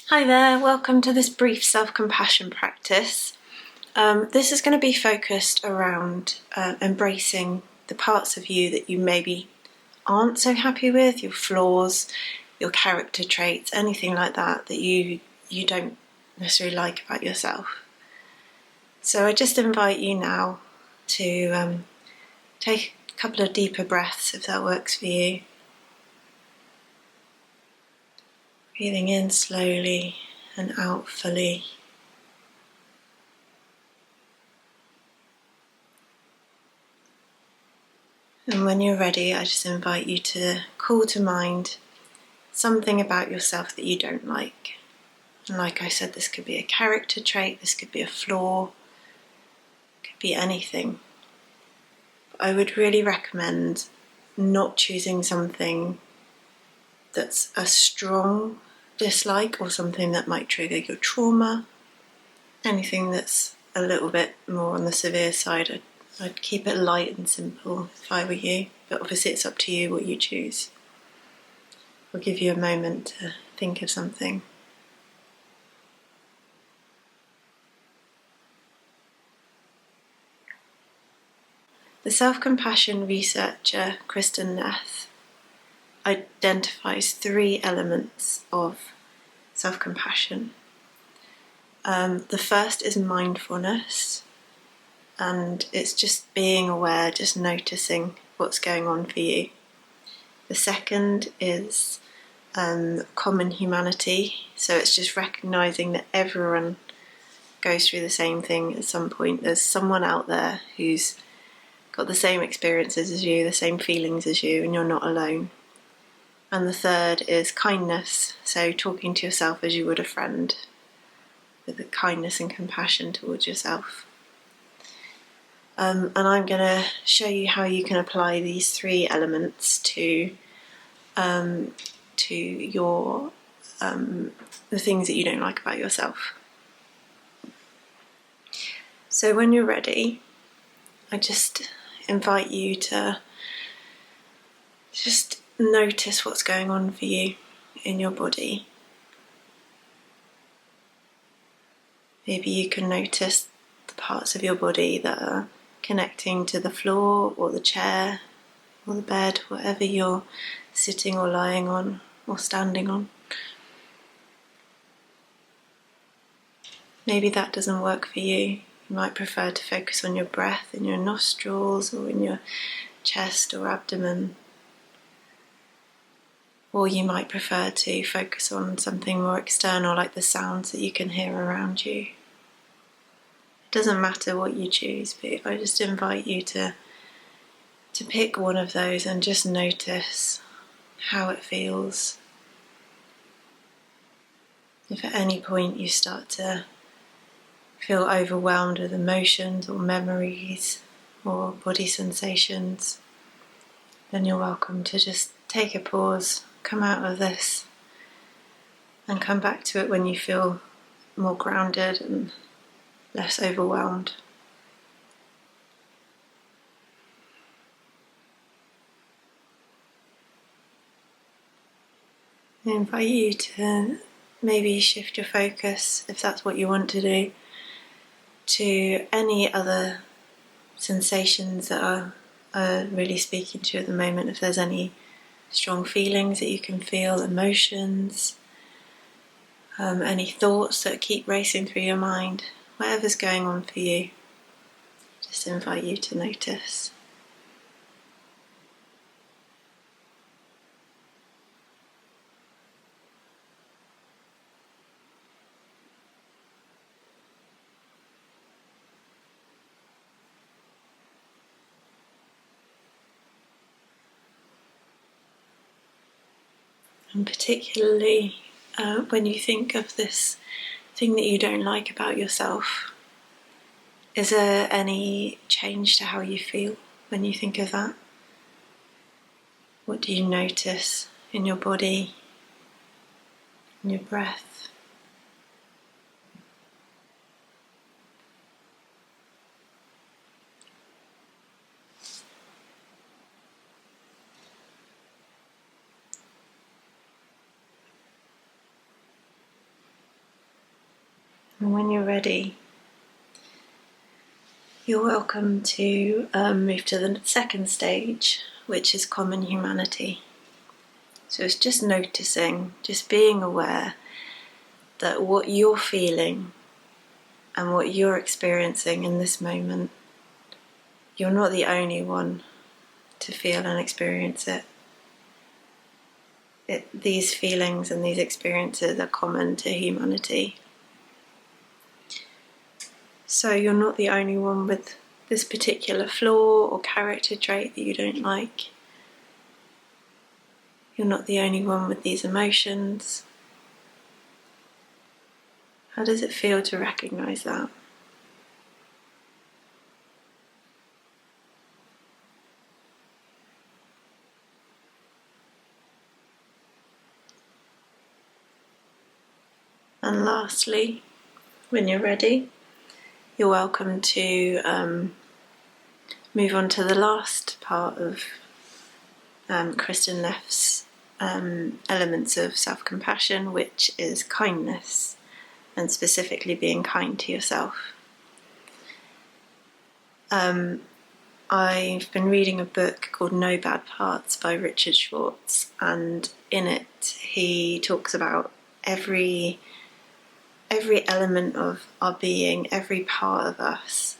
Hi there, welcome to this brief self-compassion practice. This is going to be focused around embracing the parts of you that you maybe aren't so happy with, your flaws, your character traits, anything like that that you don't necessarily like about yourself. So I just invite you now to take a couple of deeper breaths if that works for you. Breathing in slowly and out fully. And when you're ready, I just invite you to call to mind something about yourself that you don't like. And like I said, this could be a character trait, this could be a flaw, it could be anything. But I would really recommend not choosing something that's a strong dislike or something that might trigger your trauma. Anything that's a little bit more on the severe side, I'd keep it light and simple if I were you, but obviously it's up to you what you choose. I'll give you a moment to think of something. The self-compassion researcher Kristin Neff identifies 3 elements of self-compassion. The first is mindfulness, and it's just being aware, just noticing what's going on for you. The second is common humanity, so it's just recognising that everyone goes through the same thing at some point. There's someone out there who's got the same experiences as you, the same feelings as you, and you're not alone. And the third is kindness, so talking to yourself as you would a friend, with the kindness and compassion towards yourself. And I'm going to show you how you can apply these 3 elements to your the things that you don't like about yourself. So when you're ready, I just invite you to just notice what's going on for you in your body. Maybe you can notice the parts of your body that are connecting to the floor or the chair or the bed, whatever you're sitting or lying on or standing on. Maybe that doesn't work for you. You might prefer to focus on your breath in your nostrils or in your chest or abdomen. Or you might prefer to focus on something more external, like the sounds that you can hear around you. It doesn't matter what you choose, but I just invite you to pick one of those and just notice how it feels. If at any point you start to feel overwhelmed with emotions or memories or body sensations, then you're welcome to just take a pause, come out of this, and come back to it when you feel more grounded and less overwhelmed. I invite you to maybe shift your focus, if that's what you want to do, to any other sensations that are really speaking to you at the moment. If there's any strong feelings that you can feel, emotions, any thoughts that keep racing through your mind, whatever's going on for you, just invite you to notice. And particularly when you think of this thing that you don't like about yourself, is there any change to how you feel when you think of that? What do you notice in your body, in your breath? And when you're ready, you're welcome to move to the second stage, which is common humanity. So it's just noticing, just being aware that what you're feeling and what you're experiencing in this moment, you're not the only one to feel and experience it. These feelings and these experiences are common to humanity. So you're not the only one with this particular flaw or character trait that you don't like. You're not the only one with these emotions. How does it feel to recognize that? And lastly, when you're ready, you're welcome to move on to the last part of Kristin Neff's elements of self-compassion, which is kindness, and specifically being kind to yourself. I've been reading a book called No Bad Parts by Richard Schwartz, and in it he talks about every element of our being, every part of us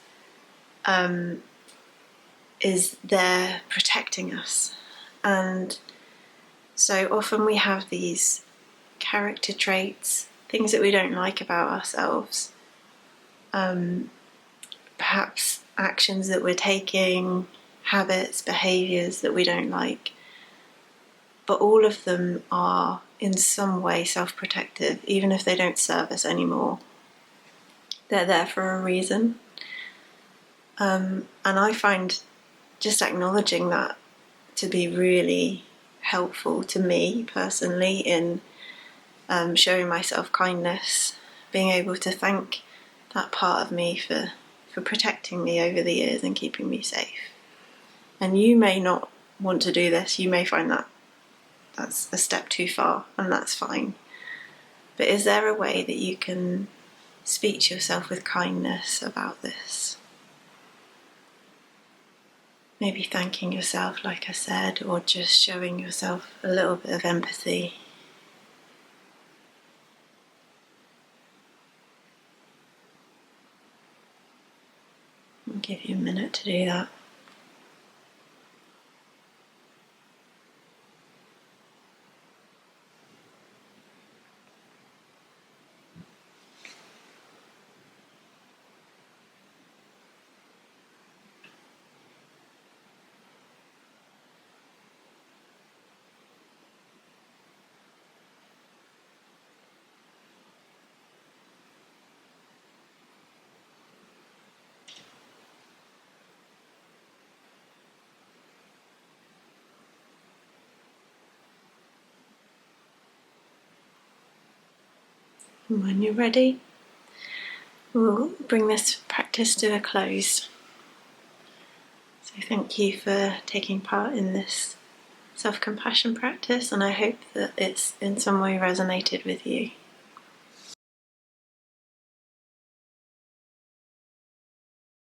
is there protecting us. And so often we have these character traits, things that we don't like about ourselves, perhaps actions that we're taking, habits, behaviours that we don't like, but all of them are in some way self-protective, even if they don't serve us anymore. They're there for a reason. And I find just acknowledging that to be really helpful to me personally in showing myself kindness, being able to thank that part of me for protecting me over the years and keeping me safe. And you may not want to do this, you may find that that's a step too far, and that's fine. But is there a way that you can speak to yourself with kindness about this? Maybe thanking yourself, like I said, or just showing yourself a little bit of empathy. I'll give you a minute to do that. And when you're ready, we'll bring this practice to a close. So thank you for taking part in this self-compassion practice, and I hope that it's in some way resonated with you.